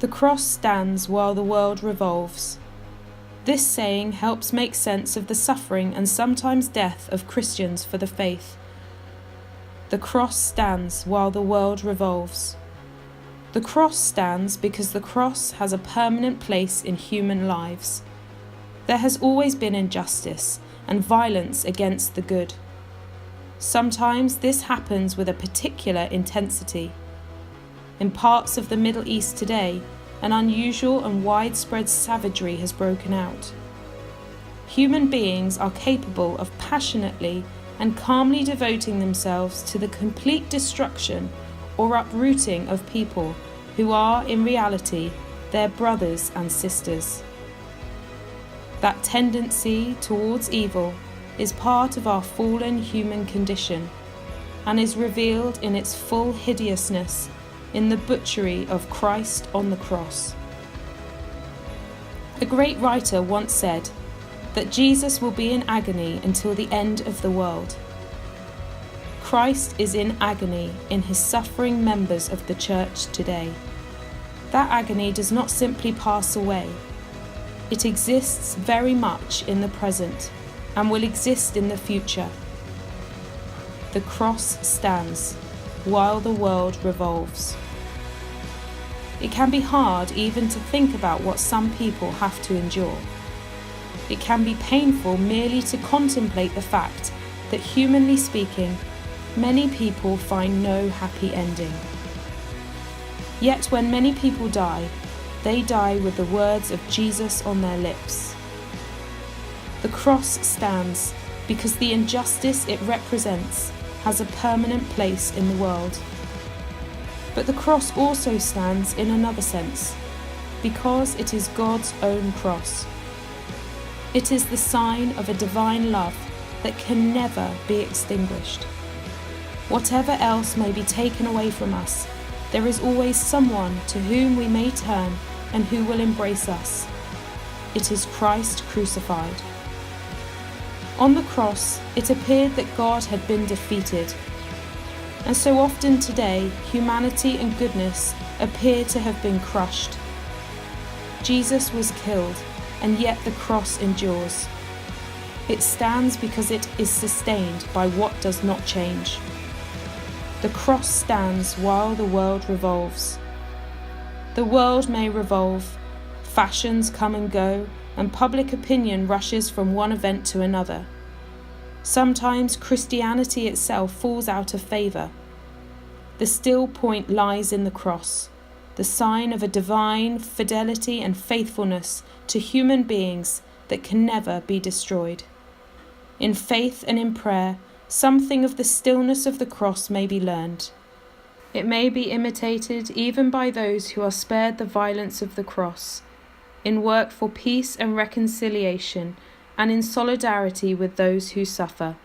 The cross stands while the world revolves. This saying helps make sense of the suffering and sometimes death of Christians for the faith. The cross stands while the world revolves. The cross stands because the cross has a permanent place in human lives. There has always been injustice and violence against the good. Sometimes this happens with a particular intensity. In parts of the Middle East today, an unusual and widespread savagery has broken out. Human beings are capable of passionately and calmly devoting themselves to the complete destruction or uprooting of people who are, in reality, their brothers and sisters. That tendency towards evil is part of our fallen human condition and is revealed in its full hideousness in the butchery of Christ on the cross. A great writer once said that Jesus will be in agony until the end of the world. Christ is in agony in his suffering members of the church today. That agony does not simply pass away. It exists very much in the present and will exist in the future. The cross stands while the world revolves. It can be hard even to think about what some people have to endure. It can be painful merely to contemplate the fact that, humanly speaking, many people find no happy ending. Yet when many people die, they die with the words of Jesus on their lips. The cross stands because the injustice it represents has a permanent place in the world. But the cross also stands in another sense, because it is God's own cross. It is the sign of a divine love that can never be extinguished. Whatever else may be taken away from us, there is always someone to whom we may turn and who will embrace us. It is Christ crucified. On the cross, it appeared that God had been defeated. And so often today, humanity and goodness appear to have been crushed. Jesus was killed, and yet the cross endures. It stands because it is sustained by what does not change. The cross stands while the world revolves. The world may revolve, fashions come and go, and public opinion rushes from one event to another. Sometimes Christianity itself falls out of favour. The still point lies in the cross, the sign of a divine fidelity and faithfulness to human beings that can never be destroyed. In faith and in prayer, something of the stillness of the cross may be learned. It may be imitated even by those who are spared the violence of the cross, in work for peace and reconciliation, and in solidarity with those who suffer.